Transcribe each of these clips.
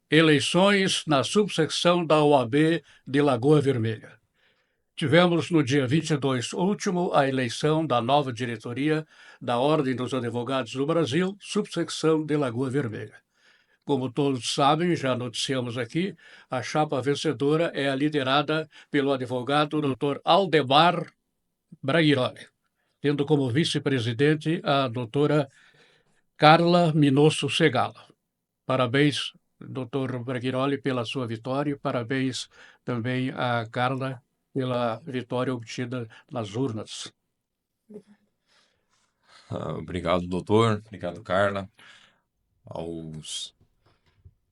eleições na subsecção da OAB de Lagoa Vermelha. Tivemos no dia 22 último a eleição da nova diretoria da Ordem dos Advogados do Brasil, subsecção de Lagoa Vermelha. Como todos sabem, já noticiamos aqui, a chapa vencedora é a liderada pelo advogado Dr. Aldemar Braghiroli, tendo como vice-presidente a doutora Carla Minosso Segala. Parabéns, doutor Braghiroli, pela sua vitória e parabéns também a Carla pela vitória obtida nas urnas. Obrigado, doutor. Obrigado, Carla. Aos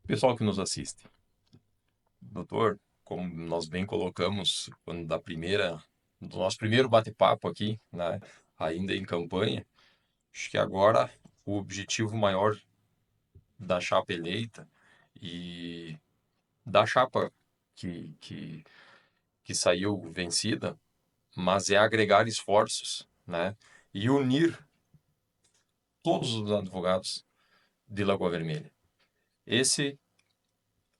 pessoal que nos assiste. Doutor, como nós bem colocamos do nosso primeiro bate-papo aqui, né, ainda em campanha, acho que agora o objetivo maior da chapa eleita e da chapa que, que, que saiu vencida, mas é agregar esforços, né, e unir todos os advogados de Lagoa Vermelha. Esse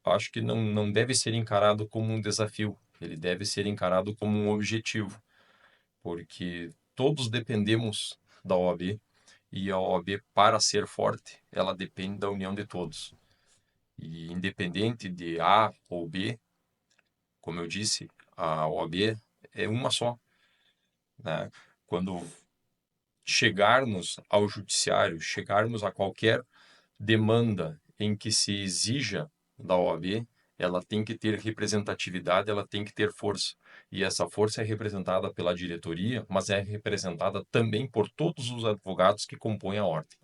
acho que não deve ser encarado como um desafio, ele deve ser encarado como um objetivo, porque todos dependemos da OAB e a OAB, para ser forte, ela depende da união de todos. E independente de A ou B, como eu disse, a OAB é uma só, né? Quando chegarmos ao judiciário, chegarmos a qualquer demanda em que se exija da OAB, ela tem que ter representatividade, ela tem que ter força. E essa força é representada pela diretoria, mas é representada também por todos os advogados que compõem a ordem.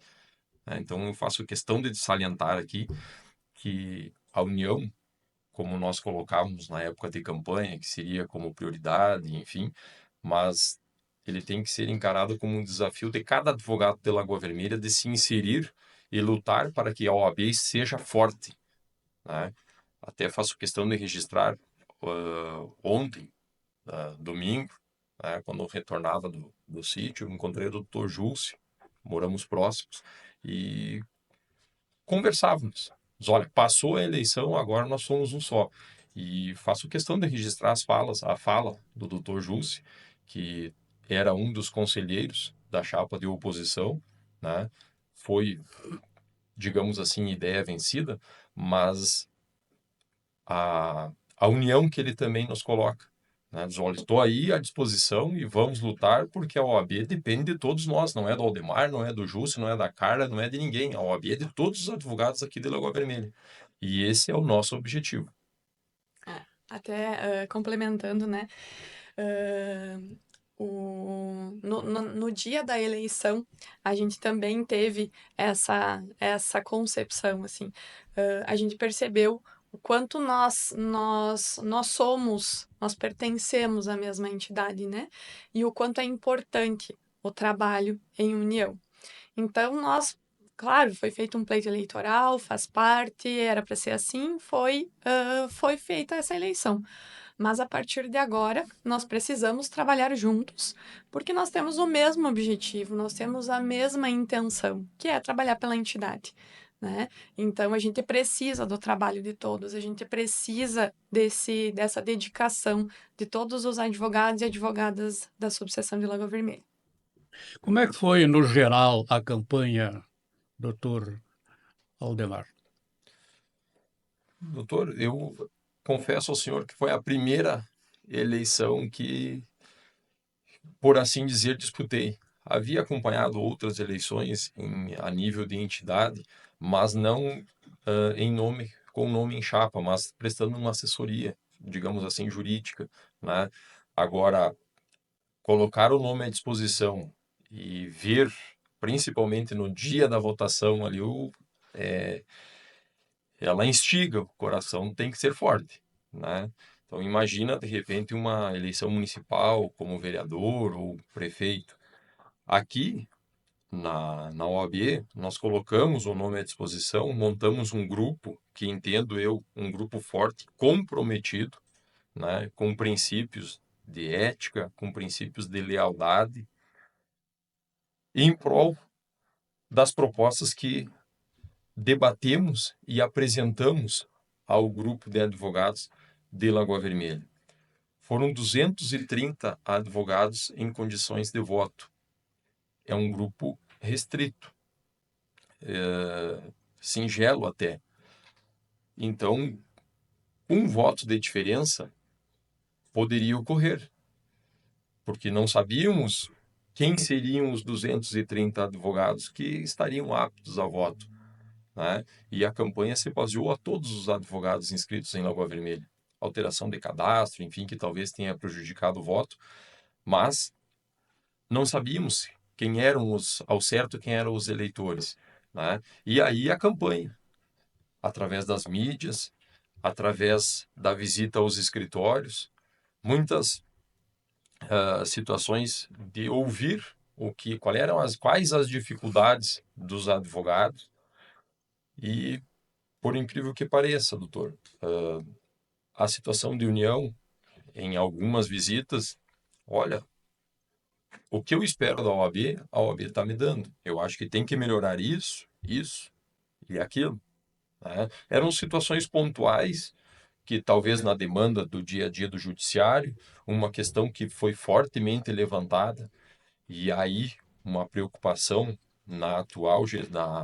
Então, eu faço questão de salientar aqui que a união, como nós colocávamos na época de campanha, que seria como prioridade, enfim, mas ele tem que ser encarado como um desafio de cada advogado de Lagoa Vermelha de se inserir e lutar para que a OAB seja forte, né? Até faço questão de registrar ontem, domingo, né, quando eu retornava do sítio, encontrei o doutor Júlcio, moramos próximos, e conversávamos. Mas, olha, passou a eleição, agora nós somos um só. E faço questão de registrar a fala do doutor Júlcio, que era um dos conselheiros da chapa de oposição, né? Foi, digamos assim, ideia vencida, mas a união que ele também nos coloca, né? Diz, olha, estou aí à disposição e vamos lutar porque a OAB depende de todos nós, não é do Aldemar, não é do Júcio, não é da Carla, não é de ninguém. A OAB é de todos os advogados aqui de Lagoa Vermelha. E esse é o nosso objetivo. Até complementando, né? No dia da eleição, a gente também teve essa concepção, assim. A gente percebeu o quanto nós pertencemos à mesma entidade, né? E o quanto é importante o trabalho em união. Então, claro, foi feito um pleito eleitoral, faz parte, era para ser assim, foi feita essa eleição. Mas a partir de agora, nós precisamos trabalhar juntos, porque nós temos o mesmo objetivo, nós temos a mesma intenção, que é trabalhar pela entidade, né? Então, a gente precisa do trabalho de todos, a gente precisa dessa dedicação de todos os advogados e advogadas da subseção de Lagoa Vermelha. Como é que foi, no geral, a campanha, doutor Aldemar? Doutor, eu confesso ao senhor que foi a primeira eleição que, por assim dizer, disputei. Havia acompanhado outras eleições a nível de entidade, mas não com nome em chapa, mas prestando uma assessoria, digamos assim, jurídica, né? Agora, colocar o nome à disposição e ver, principalmente no dia da votação ali, ela instiga, o coração tem que ser forte, né? Então imagina de repente uma eleição municipal como vereador ou prefeito. Aqui na OAB nós colocamos o nome à disposição, montamos um grupo que entendo eu um grupo forte, comprometido, né, com princípios de ética, com princípios de lealdade, em prol das propostas que debatemos e apresentamos ao grupo de advogados de Lagoa Vermelha. Foram 230 advogados em condições de voto. É um grupo restrito, singelo até. Então, um voto de diferença poderia ocorrer, porque não sabíamos quem seriam os 230 advogados que estariam aptos a voto, né? E a campanha se baseou a todos os advogados inscritos em Lagoa Vermelha. Alteração de cadastro, enfim, que talvez tenha prejudicado o voto, mas não sabíamos quem eram ao certo, quem eram os eleitores, né? E aí a campanha, através das mídias, através da visita aos escritórios, muitas situações de ouvir quais as dificuldades dos advogados. E, por incrível que pareça, doutor, a situação de união em algumas visitas, olha, o que eu espero da OAB, a OAB está me dando. Eu acho que tem que melhorar isso e aquilo, né? Eram situações pontuais que talvez na demanda do dia a dia do judiciário, uma questão que foi fortemente levantada, e aí uma preocupação na atual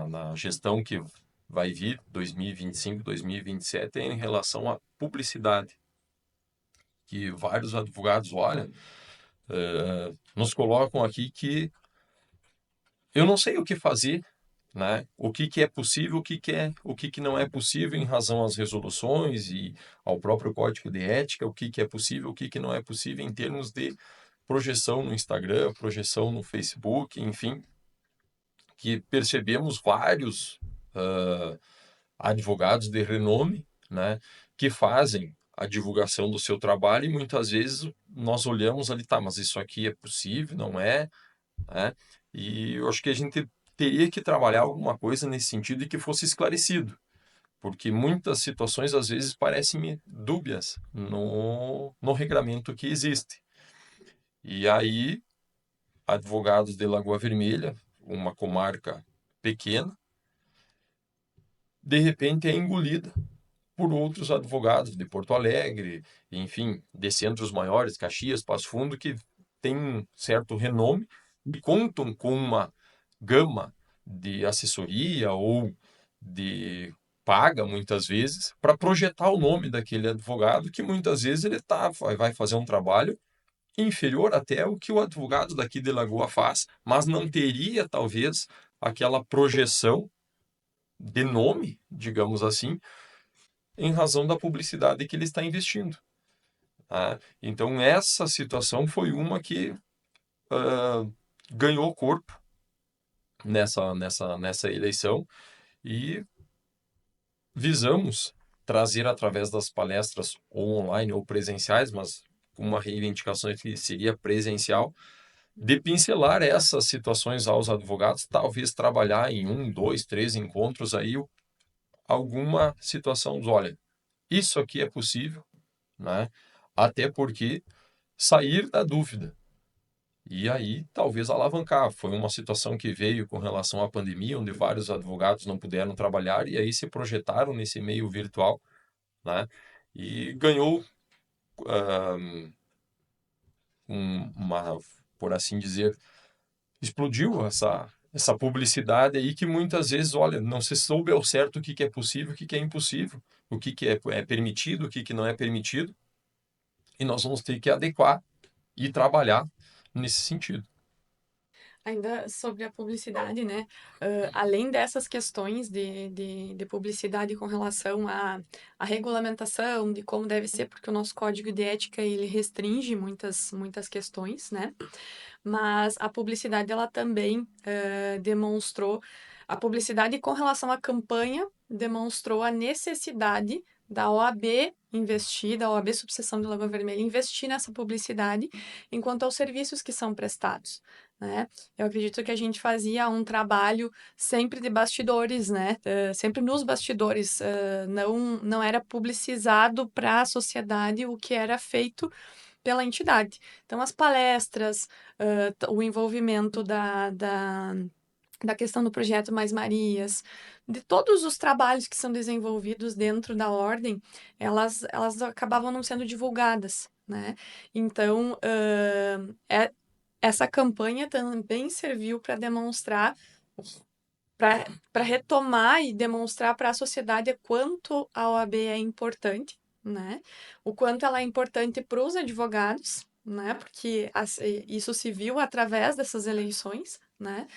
na gestão que vai vir, 2025, 2027, é em relação à publicidade. Que vários advogados, olha, nos colocam aqui que eu não sei o que fazer, né? O que é possível, o que não é possível em razão às resoluções e ao próprio código de ética, o que é possível, o que não é possível em termos de projeção no Instagram, projeção no Facebook, enfim, que percebemos vários advogados de renome, né, que fazem a divulgação do seu trabalho e muitas vezes nós olhamos ali, tá, mas isso aqui é possível, não é, né? E eu acho que a gente teria que trabalhar alguma coisa nesse sentido e que fosse esclarecido, porque muitas situações às vezes parecem dúbias no regramento que existe. E aí, advogados de Lagoa Vermelha, uma comarca pequena, de repente é engolida por outros advogados de Porto Alegre, enfim, de centros maiores, Caxias, Passo Fundo, que têm um certo renome e contam com uma gama de assessoria ou de paga, muitas vezes, para projetar o nome daquele advogado, que muitas vezes ele vai fazer um trabalho inferior até o que o advogado daqui de Lagoa faz, mas não teria, talvez, aquela projeção de nome, digamos assim, em razão da publicidade que ele está investindo. Tá? Então, essa situação foi uma que ganhou corpo nessa eleição e visamos trazer através das palestras ou online ou presenciais, mas com uma reivindicação que seria presencial, de pincelar essas situações aos advogados, talvez trabalhar em 1, 2, 3 encontros aí alguma situação, olha, isso aqui é possível, né? Até porque sair da dúvida. E aí, talvez alavancar. Foi uma situação que veio com relação à pandemia, onde vários advogados não puderam trabalhar e aí se projetaram nesse meio virtual, né? E ganhou por assim dizer, explodiu essa publicidade aí que muitas vezes, olha, não se soube ao certo o que é possível, o que é impossível, o que é permitido, o que não é permitido, e nós vamos ter que adequar e trabalhar nesse sentido. Ainda sobre a publicidade, né? Além dessas questões de publicidade com relação à regulamentação, de como deve ser, porque o nosso código de ética ele restringe muitas questões, né? Mas a publicidade ela também demonstrou, a publicidade com relação à campanha demonstrou a necessidade da OAB investir, da OAB Subseção de Lagoa Vermelha investir nessa publicidade enquanto aos serviços que são prestados, né? Eu acredito que a gente fazia um trabalho sempre de bastidores, né? Sempre nos bastidores, não era publicizado para a sociedade o que era feito pela entidade. Então, as palestras, o envolvimento da questão do projeto Mais Marias, de todos os trabalhos que são desenvolvidos dentro da ordem, elas acabavam não sendo divulgadas, né? Então, essa campanha também serviu para demonstrar, para retomar e demonstrar para a sociedade quanto a OAB é importante, né? O quanto ela é importante para os advogados, né? Porque isso se viu através dessas eleições, né?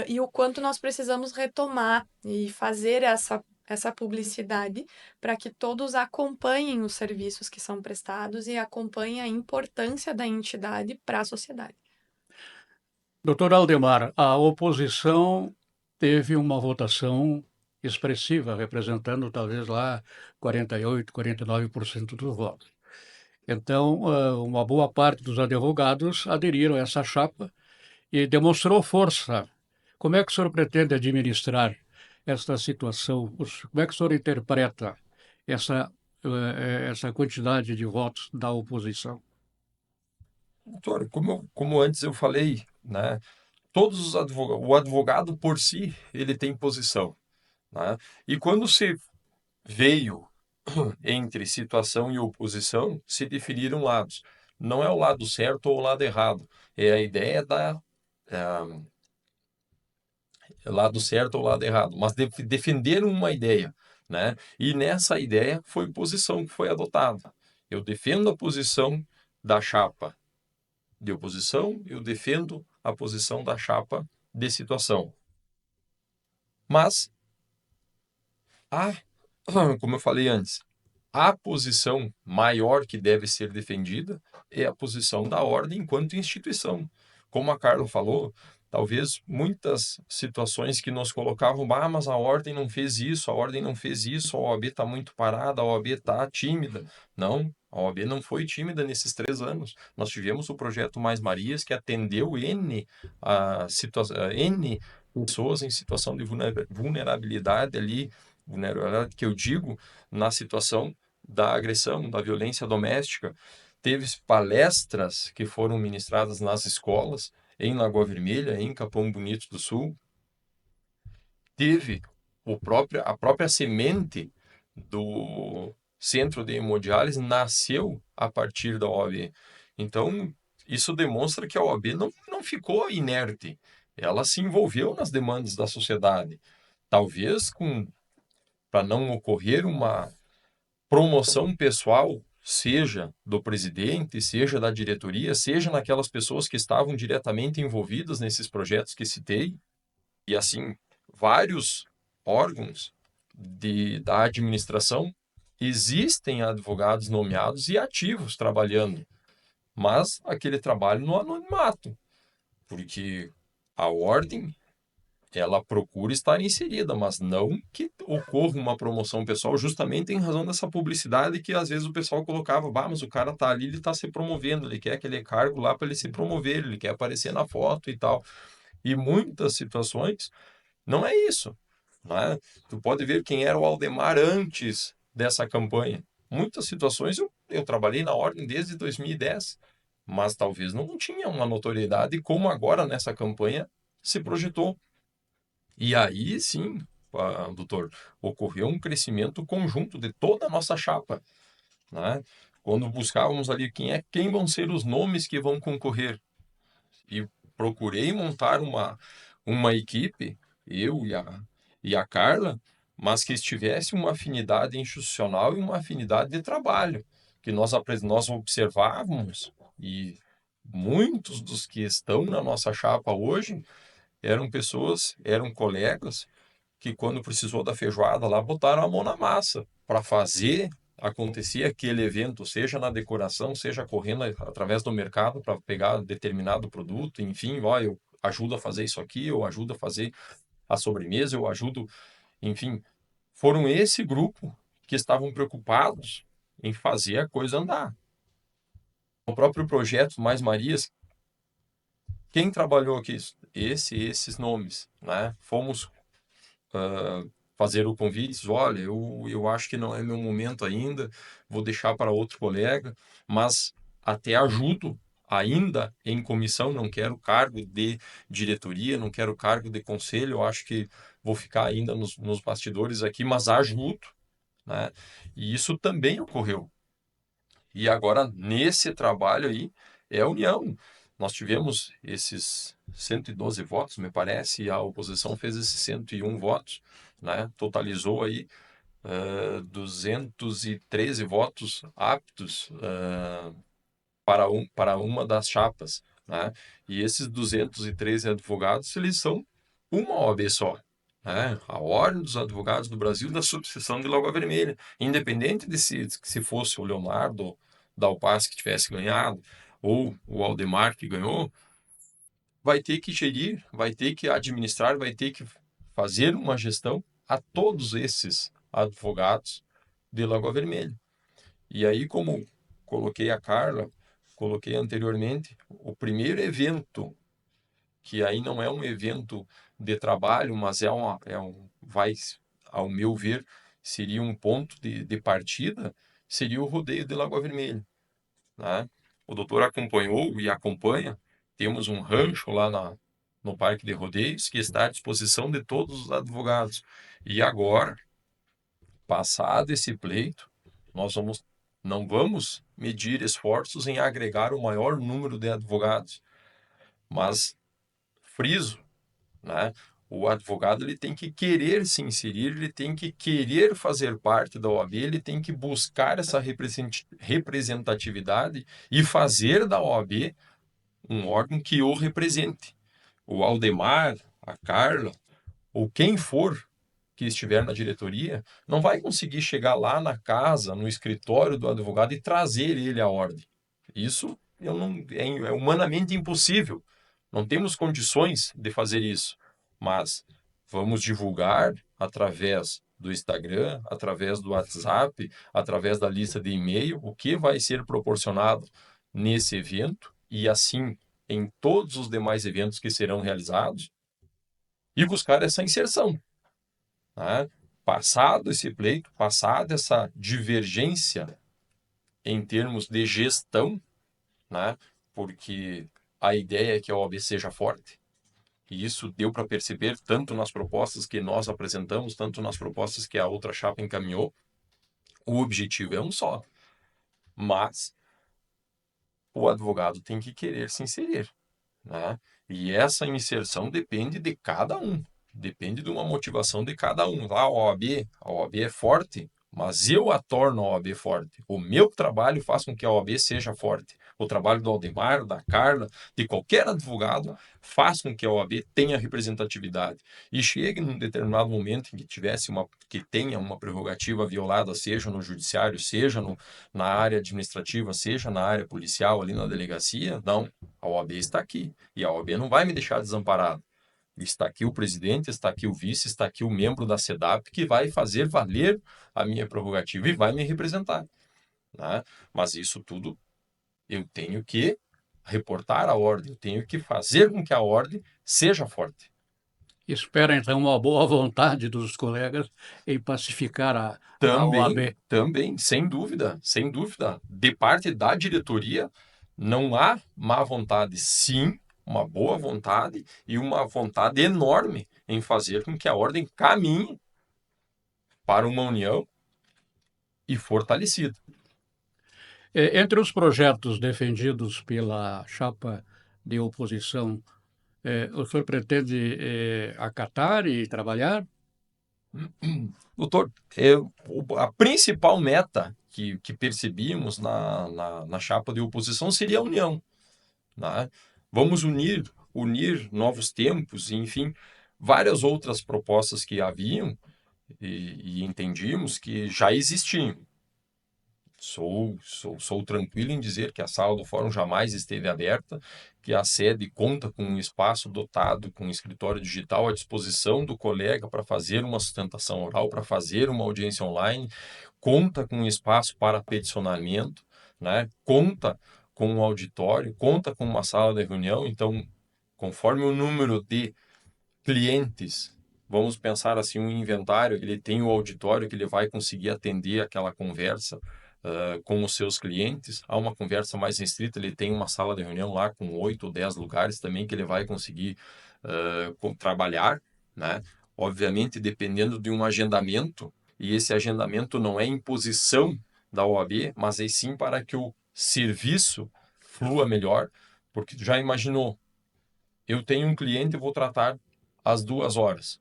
E o quanto nós precisamos retomar e fazer essa publicidade para que todos acompanhem os serviços que são prestados e acompanhem a importância da entidade para a sociedade. Doutor Aldemar, a oposição teve uma votação expressiva, representando talvez lá 48, 49% dos votos. Então, uma boa parte dos advogados aderiram a essa chapa e demonstrou força. Como é que o senhor pretende administrar esta situação? Como é que o senhor interpreta essa quantidade de votos da oposição? Doutor, como antes eu falei, né? Todos os advogados, o advogado por si, ele tem posição, né? E quando se veio entre situação e oposição, se definiram lados. Não é o lado certo ou o lado errado, é a ideia lado certo ou lado errado, mas defenderam uma ideia, né? E nessa ideia foi posição que foi adotada. Eu defendo a posição da chapa de oposição, eu defendo a posição da chapa de situação. Mas como eu falei antes, a posição maior que deve ser defendida é a posição da ordem enquanto instituição. Como a Carla falou, talvez muitas situações que nos colocavam, mas a ordem não fez isso, a ordem não fez isso, a OAB está muito parada, a OAB está tímida. Não, a OAB não foi tímida nesses 3 anos. Nós tivemos o projeto Mais Marias, que atendeu N pessoas em situação de vulnerabilidade ali, vulnerabilidade que eu digo, na situação da agressão, da violência doméstica. Teve palestras que foram ministradas nas escolas, em Lagoa Vermelha, em Capão Bonito do Sul. Teve a própria semente do Centro de Hemodiálise nasceu a partir da OAB. Então, isso demonstra que a OAB não ficou inerte. Ela se envolveu nas demandas da sociedade. Talvez para não ocorrer uma promoção pessoal, seja do presidente, seja da diretoria, seja naquelas pessoas que estavam diretamente envolvidas nesses projetos que citei, e assim, vários órgãos da administração, existem advogados nomeados e ativos trabalhando, mas aquele trabalho no anonimato, porque a ordem ela procura estar inserida, mas não que ocorra uma promoção pessoal justamente em razão dessa publicidade que às vezes o pessoal colocava, mas o cara tá ali, ele tá se promovendo, ele quer aquele cargo lá para ele se promover, ele quer aparecer na foto e tal. E muitas situações não é isso, né? Tu pode ver quem era o Aldemar antes dessa campanha. Muitas situações eu trabalhei na ordem desde 2010, mas talvez não tinha uma notoriedade como agora nessa campanha se projetou. E aí sim, doutor, ocorreu um crescimento conjunto de toda a nossa chapa, né? Quando buscávamos ali quem vão ser os nomes que vão concorrer. E procurei montar uma equipe, eu e a Carla, mas que estivesse uma afinidade institucional e uma afinidade de trabalho, que nós observávamos, e muitos dos que estão na nossa chapa hoje eram colegas que quando precisou da feijoada lá, botaram a mão na massa para fazer acontecer aquele evento, seja na decoração, seja correndo através do mercado para pegar determinado produto, enfim, eu ajudo a fazer isso aqui, eu ajudo a fazer a sobremesa, eu ajudo, enfim, foram esse grupo que estavam preocupados em fazer a coisa andar. O próprio projeto Mais Marias, quem trabalhou aqui? Esses nomes, né? Fomos fazer o convite, olha, eu acho que não é meu momento ainda, vou deixar para outro colega, mas até ajudo ainda em comissão, não quero cargo de diretoria, não quero cargo de conselho, eu acho que vou ficar ainda nos bastidores aqui, mas ajudo, né? E isso também ocorreu. E agora, nesse trabalho aí, é a união. Nós tivemos esses 112 votos, me parece, e a oposição fez esses 101 votos, né? Totalizou aí 213 votos aptos para uma das chapas, né? E esses 213 advogados, eles são uma OAB só, né? A Ordem dos Advogados do Brasil da subseção de Lagoa Vermelha, independente de se fosse o Leonardo Dalpas que tivesse ganhado ou o Aldemar que ganhou, vai ter que gerir, vai ter que administrar, vai ter que fazer uma gestão a todos esses advogados de Lagoa Vermelha. E aí, como coloquei a Carla, coloquei anteriormente, o primeiro evento, que aí não é um evento de trabalho, mas vai, ao meu ver, seria um ponto de partida, seria o rodeio de Lagoa Vermelha, né? O doutor acompanhou e acompanha, temos um rancho lá no Parque de Rodeios que está à disposição de todos os advogados. E agora, passado esse pleito, nós não vamos medir esforços em agregar o maior número de advogados, mas friso, né? O advogado ele tem que querer se inserir, ele tem que querer fazer parte da OAB, ele tem que buscar essa representatividade e fazer da OAB um órgão que o represente. O Aldemar, a Carla, ou quem for que estiver na diretoria, não vai conseguir chegar lá na casa, no escritório do advogado e trazer ele à ordem. Isso é humanamente impossível. Não temos condições de fazer isso. Mas vamos divulgar através do Instagram, através do WhatsApp, através da lista de e-mail, o que vai ser proporcionado nesse evento e assim em todos os demais eventos que serão realizados e buscar essa inserção, né? Passado esse pleito, passada essa divergência em termos de gestão, né? Porque a ideia é que a OAB seja forte, e isso deu para perceber tanto nas propostas que nós apresentamos, tanto nas propostas que a outra chapa encaminhou. O objetivo é um só, mas o advogado tem que querer se inserir, né? E essa inserção depende de cada um, depende de uma motivação de cada um. Lá a OAB é forte, mas eu a torno a OAB forte. O meu trabalho faz com que a OAB seja forte. O trabalho do Aldemar, da Carla, de qualquer advogado, faz com que a OAB tenha representatividade. E chegue num determinado momento em que tenha uma prerrogativa violada, seja no judiciário, seja na área administrativa, seja na área policial, ali na delegacia, não, a OAB está aqui. E a OAB não vai me deixar desamparado. Está aqui o presidente, está aqui o vice, está aqui o membro da SEDAP que vai fazer valer a minha prerrogativa e vai me representar, né? Mas isso tudo eu tenho que reportar à ordem, eu tenho que fazer com que a ordem seja forte. Espera, então, uma boa vontade dos colegas em pacificar a OAB. Também, sem dúvida, sem dúvida. De parte da diretoria, não há má vontade, sim, uma boa vontade e uma vontade enorme em fazer com que a ordem caminhe para uma união e fortalecida. Entre os projetos defendidos pela chapa de oposição, o senhor pretende acatar e trabalhar? Doutor, a principal meta que percebíamos na chapa de oposição seria a união, né? Vamos unir novos tempos, enfim, várias outras propostas que haviam e entendíamos que já existiam. Sou tranquilo em dizer que a sala do fórum jamais esteve aberta, que a sede conta com um espaço dotado com um escritório digital à disposição do colega para fazer uma sustentação oral, para fazer uma audiência online, conta com um espaço para peticionamento, né? Conta com um auditório, conta com uma sala de reunião. Então, conforme o número de clientes, vamos pensar assim, um inventário, ele tem o auditório que ele vai conseguir atender aquela conversa com os seus clientes, há uma conversa mais restrita, ele tem uma sala de reunião lá com 8 ou 10 lugares também que ele vai conseguir trabalhar, né? Obviamente, dependendo de um agendamento, e esse agendamento não é imposição da OAB, mas é sim para que o serviço flua melhor, porque tu já imaginou, eu tenho um cliente e vou tratar às 2 horas.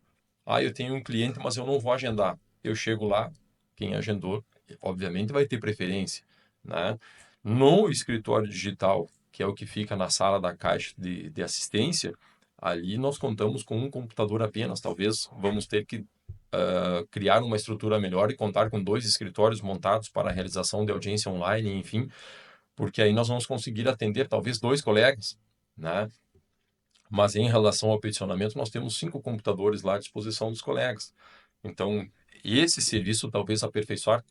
Eu tenho um cliente, mas eu não vou agendar. Eu chego lá, quem agendou, obviamente vai ter preferência, né? No escritório digital, que é o que fica na sala da caixa de assistência, ali nós contamos com um computador apenas. Talvez vamos ter que criar uma estrutura melhor e contar com 2 escritórios montados para a realização de audiência online, enfim, porque aí nós vamos conseguir atender talvez 2 colegas, né? Mas em relação ao peticionamento, nós temos 5 computadores lá à disposição dos colegas. Então, esse serviço talvez aperfeiçoar,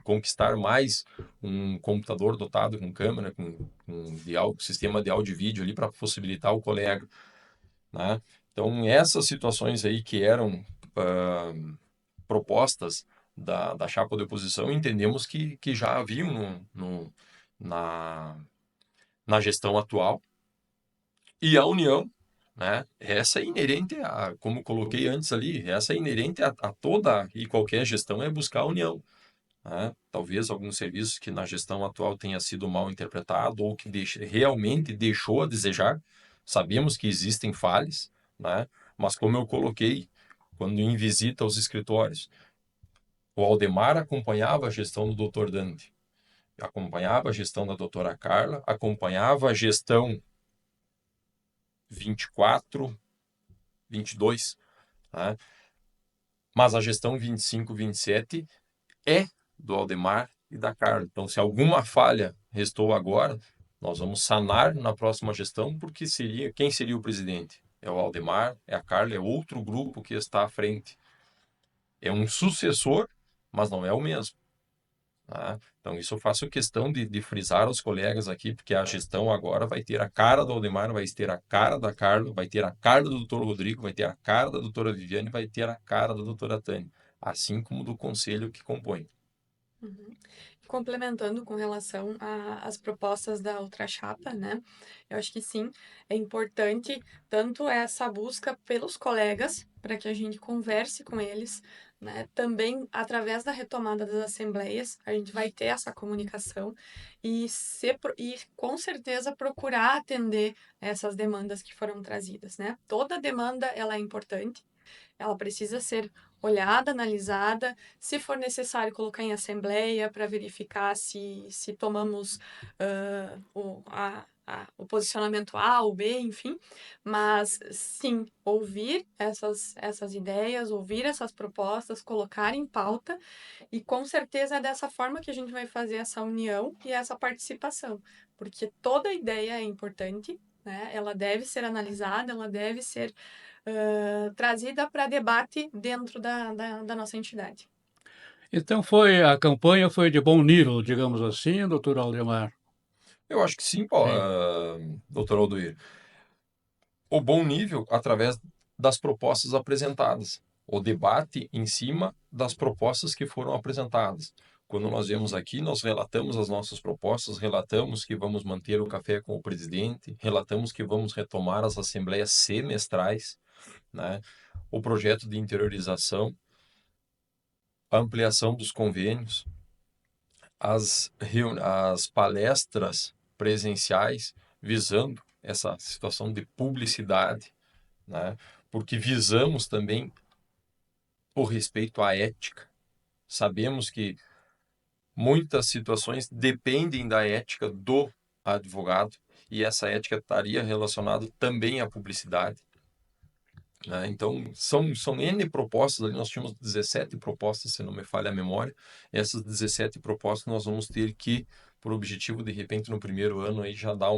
conquistar mais um computador dotado com câmera, sistema de áudio e vídeo ali para possibilitar o colega, né? Então, essas situações aí que eram propostas da chapa de oposição, entendemos que já haviam na gestão atual. E a união, né? Essa é inerente como coloquei antes ali, essa é inerente a toda e qualquer gestão, é buscar a união, né? Talvez alguns serviços que na gestão atual tenha sido mal interpretado ou que realmente deixou a desejar. Sabemos que existem falhas, né? Mas como eu coloquei, quando em visita aos escritórios, o Aldemar acompanhava a gestão do Dr. Dante, acompanhava a gestão da doutora Carla, acompanhava a gestão 24, 22, né? Mas a gestão 25, 27 é do Aldemar e da Carla. Então, se alguma falha restou agora, nós vamos sanar na próxima gestão, porque quem seria o presidente? É o Aldemar, é a Carla, é outro grupo que está à frente. É um sucessor, mas não é o mesmo. Tá? Então, isso eu faço questão de frisar aos colegas aqui, porque a gestão agora vai ter a cara do Aldemar, vai ter a cara da Carla, vai ter a cara do doutor Rodrigo, vai ter a cara da doutora Viviane, vai ter a cara da doutora Tânia, assim como do conselho que compõe. Uhum. Complementando com relação às propostas da outra chapa, né? Eu acho que sim, é importante tanto essa busca pelos colegas, para que a gente converse com eles, né? Também através da retomada das assembleias, a gente vai ter essa comunicação e com certeza procurar atender essas demandas que foram trazidas, né? Toda demanda ela é importante, ela precisa ser olhada, analisada, se for necessário colocar em assembleia para verificar se tomamos o posicionamento A ou B, enfim, mas sim, ouvir essas ideias, ouvir essas propostas, colocar em pauta, e com certeza é dessa forma que a gente vai fazer essa união e essa participação, porque toda ideia é importante, né? Ela deve ser analisada, ela deve ser trazida para debate dentro da nossa entidade. Então a campanha foi de bom nível, digamos assim, doutor Aldemar? Eu acho que sim, Sim. doutor Aldoir. O bom nível através das propostas apresentadas, o debate em cima das propostas que foram apresentadas. Quando nós viemos aqui, nós relatamos as nossas propostas, relatamos que vamos manter o café com o presidente, relatamos que vamos retomar as assembleias semestrais, né? O projeto de interiorização, a ampliação dos convênios, as palestras presenciais visando essa situação de publicidade, né? Porque visamos também o respeito à ética. Sabemos que muitas situações dependem da ética do advogado e essa ética estaria relacionada também à publicidade, né? Então, são N propostas, ali nós tínhamos 17 propostas, se não me falha a memória. Essas 17 propostas nós vamos ter que, por objetivo, de repente, no primeiro ano, aí já dar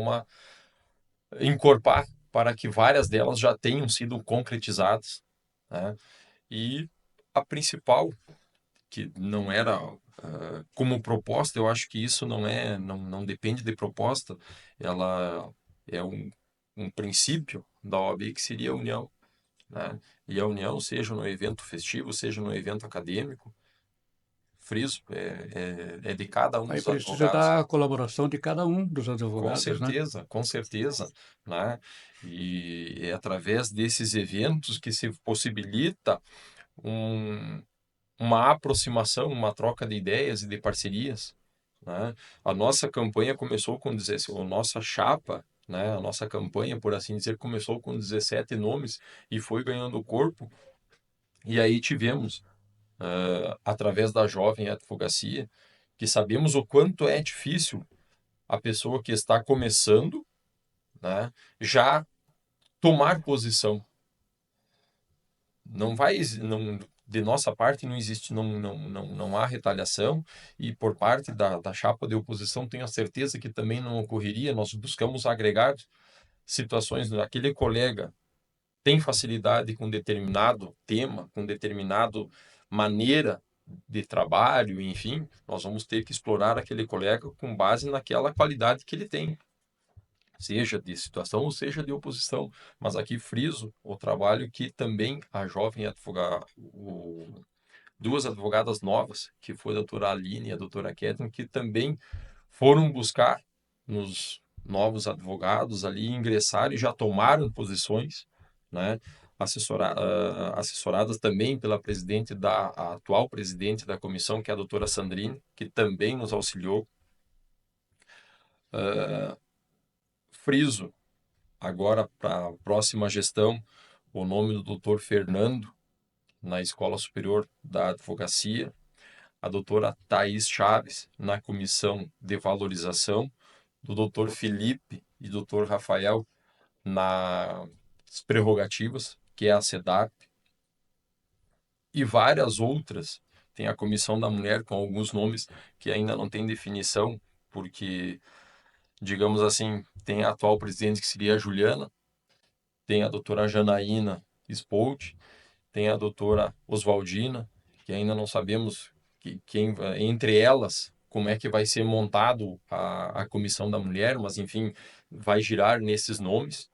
encorpar para que várias delas já tenham sido concretizadas, né? E a principal, que não era como proposta, eu acho que isso não depende de proposta, ela é um princípio da OAB que seria a união, né? E a união, seja no evento festivo, seja no evento acadêmico, friso, é de cada um Aí dos precisa advogados. da colaboração de cada um dos advogados, né? Com certeza, né? E é através desses eventos que se possibilita um, uma aproximação, uma troca de ideias e de parcerias, né? A nossa campanha começou com 17, a nossa chapa, né? A nossa campanha, por assim dizer, começou com 17 nomes e foi ganhando corpo. E aí tivemos, através da Jovem Advocacia, que sabemos o quanto é difícil a pessoa que está começando, né, já tomar posição. Não vai, não, de nossa parte não existe, não há retaliação, e por parte da chapa de oposição tenho a certeza que também não ocorreria. Nós buscamos agregar situações. Aquele colega tem facilidade com determinado tema, com determinado maneira de trabalho, enfim, nós vamos ter que explorar aquele colega com base naquela qualidade que ele tem, seja de situação ou seja de oposição. Mas aqui friso o trabalho que também a jovem advogada, duas advogadas novas, que foi a doutora Aline e a doutora Kathleen, que também foram buscar nos novos advogados ali, ingressaram e já tomaram posições, né? Assessoradas também pela presidente a atual presidente da comissão, que é a doutora Sandrine, que também nos auxiliou. Friso agora para a próxima gestão o nome do doutor Fernando na Escola Superior da Advocacia, a doutora Thaís Chaves na Comissão de Valorização, do doutor Felipe e doutor Rafael nas prerrogativas, que é a SEDAP, e várias outras. Tem a Comissão da Mulher com alguns nomes que ainda não tem definição, porque, digamos assim, tem a atual presidente, que seria a Juliana, tem a doutora Janaína Spolt, tem a doutora Oswaldina, que ainda não sabemos quem entre elas, como é que vai ser montado a comissão da mulher, mas enfim, vai girar nesses nomes,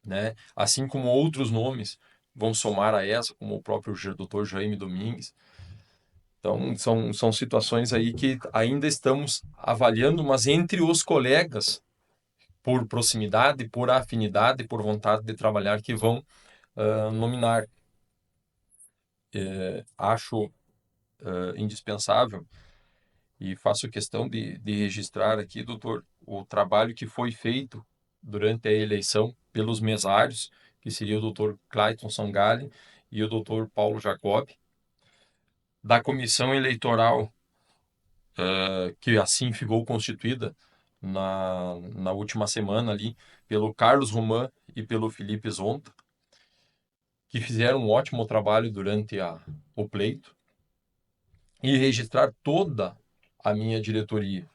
né? Assim como outros nomes vão somar a essa, como o próprio doutor Jaime Domingues. Então, são situações aí que ainda estamos avaliando, mas entre os colegas, por proximidade, por afinidade, por vontade de trabalhar, que vão nominar. Acho indispensável e faço questão de registrar aqui, doutor, o trabalho que foi feito durante a eleição pelos mesários, que seria o doutor Clayton Sangalli e o doutor Paulo Jacob, da comissão eleitoral, que assim ficou constituída na última semana ali, pelo Carlos Roman e pelo Felipe Zonta, que fizeram um ótimo trabalho durante o pleito, e registrar toda a minha diretoria,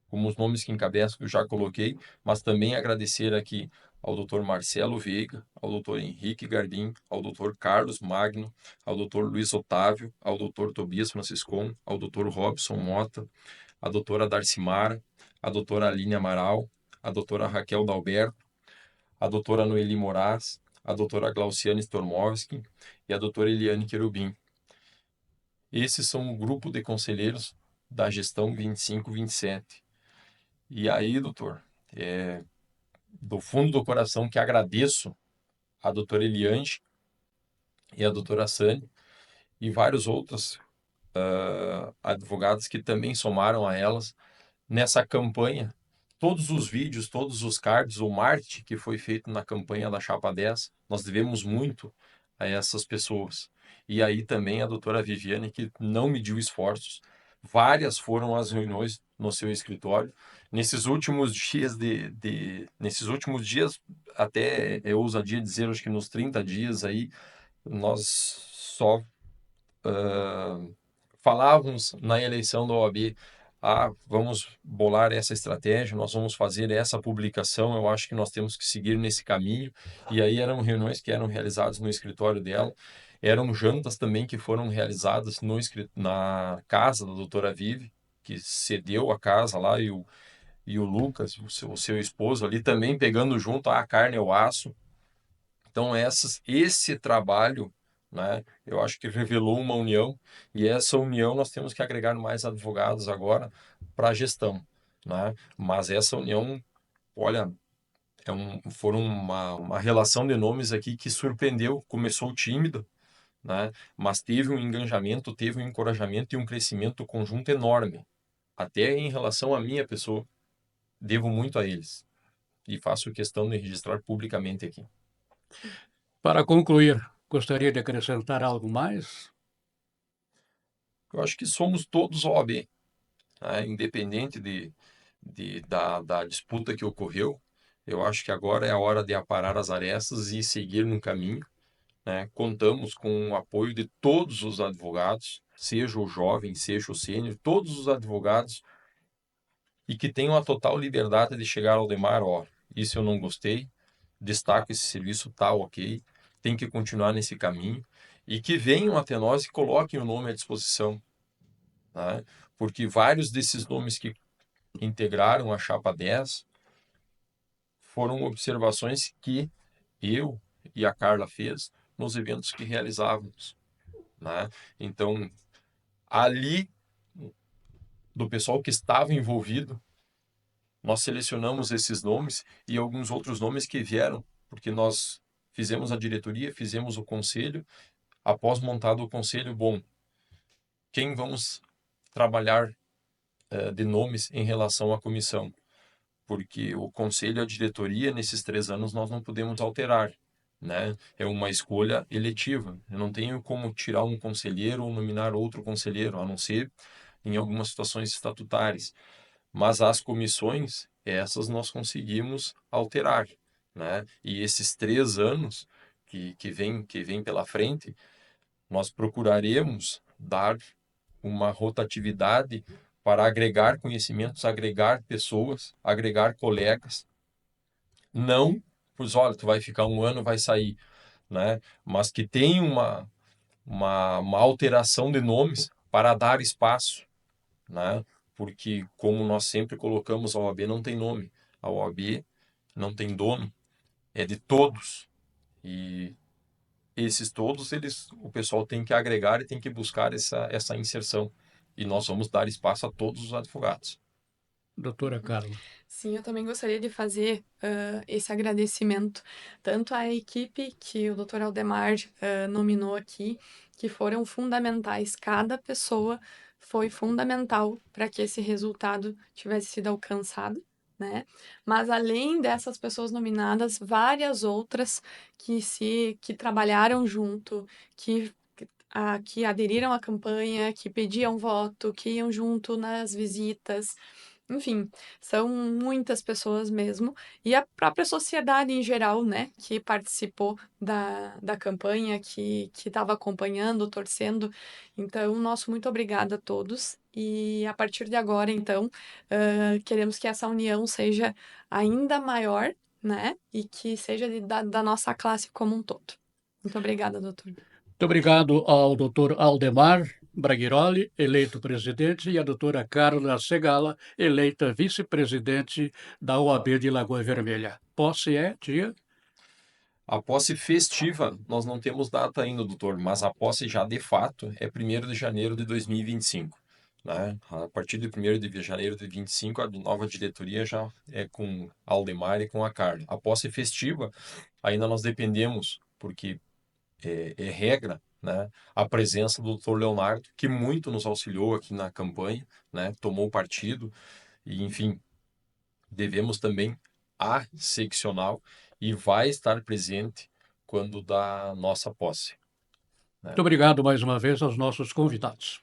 como os nomes que encabeçam, que eu já coloquei, mas também agradecer aqui ao Dr. Marcelo Veiga, ao Dr. Henrique Gardim, ao Dr. Carlos Magno, ao Dr. Luiz Otávio, ao Dr. Tobias Franciscon, ao Dr. Robson Mota, a doutora Darcimara, a doutora Aline Amaral, a doutora Raquel Dalberto, a doutora Noeli Moraes, a doutora Glauciane Stormovski e a doutora Eliane Querubim. Esses são o grupo de conselheiros da gestão 25-27. E aí, doutor, do fundo do coração que agradeço a doutora Eliane e a doutora Sani e vários outros advogados que também somaram a elas nessa campanha. Todos os vídeos, todos os cards, o marketing que foi feito na campanha da Chapa 10, nós devemos muito a essas pessoas. E aí também a doutora Viviane, que não mediu esforços. Várias foram as reuniões no seu escritório. Nesses últimos dias nesses últimos dias, até é ousadia dizer, acho que nos 30 dias aí, nós só falávamos na eleição da OAB, vamos bolar essa estratégia, nós vamos fazer essa publicação, eu acho que nós temos que seguir nesse caminho. E aí eram reuniões que eram realizadas no escritório dela, eram jantas também que foram realizadas na casa da doutora Vivi, que cedeu a casa lá, e o Lucas, o seu esposo ali, também pegando junto a carne e o aço. Então esse trabalho né? Eu acho que revelou uma união, e essa união nós temos que agregar mais advogados agora para a gestão, né? Mas essa união, olha, foram uma relação de nomes aqui que surpreendeu, começou tímida, né? Mas teve um engajamento, teve um encorajamento e um crescimento conjunto enorme, até em relação à minha pessoa. Devo muito a eles e faço questão de registrar publicamente aqui. Para concluir, gostaria de acrescentar algo mais? Eu acho que somos todos OAB, né? Independente da disputa que ocorreu. Eu acho que agora é a hora de aparar as arestas e seguir no caminho, né? Contamos com o apoio de todos os advogados, seja o jovem, seja o sênior, todos os advogados, e que tenham a total liberdade de chegar ao Aldemar, ó, isso eu não gostei, destaco esse serviço, tá ok, tem que continuar nesse caminho, e que venham até nós e coloquem o nome à disposição, né? Porque vários desses nomes que integraram a Chapa 10 foram observações que eu e a Carla fez nos eventos que realizávamos, né? Então, ali, do pessoal que estava envolvido, nós selecionamos esses nomes e alguns outros nomes que vieram, porque nós fizemos a diretoria, fizemos o conselho. Após montado o conselho, bom, quem vamos trabalhar de nomes em relação à comissão? Porque o conselho e a diretoria, nesses 3 anos, nós não podemos alterar, né? É uma escolha eletiva. Eu não tenho como tirar um conselheiro ou nominar outro conselheiro, a não ser em algumas situações estatutárias. Mas as comissões, essas nós conseguimos alterar, né? E esses 3 anos que vem pela frente, nós procuraremos dar uma rotatividade para agregar conhecimentos, agregar pessoas, agregar colegas. Não, pois olha, tu vai ficar 1 ano, vai sair, né? Mas que tem uma alteração de nomes para dar espaço, né? Porque, como nós sempre colocamos, a OAB não tem nome, a OAB não tem dono, é de todos. E esses todos, o pessoal tem que agregar e tem que buscar essa inserção. E nós vamos dar espaço a todos os advogados. Doutora Carla. Sim, eu também gostaria de fazer esse agradecimento tanto à equipe que o Dr. Aldemar nominou aqui, que foram fundamentais. Cada pessoa foi fundamental para que esse resultado tivesse sido alcançado, né? Mas além dessas pessoas nominadas, várias outras que trabalharam junto, que aderiram à campanha, que pediam voto, que iam junto nas visitas. Enfim, são muitas pessoas mesmo. E a própria sociedade em geral, né, que participou da campanha, que estava acompanhando, torcendo. Então, nosso muito obrigada a todos. E a partir de agora, então, queremos que essa união seja ainda maior, né, e que seja da nossa classe como um todo. Muito obrigada, doutor. Muito obrigado ao doutor Aldemar Braghiroli, eleito presidente, e à doutora Carla Segala, eleita vice-presidente da OAB de Lagoa Vermelha. Posse é dia? A posse festiva, nós não temos data ainda, doutor, mas a posse já de fato é 1º de janeiro de 2025. Né? A partir de 1º de janeiro de 2025, a nova diretoria já é com Aldemar e com a Carla. A posse festiva, ainda nós dependemos, porque é regra, né, a presença do Dr. Leonardo, que muito nos auxiliou aqui na campanha, né, tomou partido, e enfim, devemos também a seccional e vai estar presente quando da nossa posse, né? Muito obrigado mais uma vez aos nossos convidados.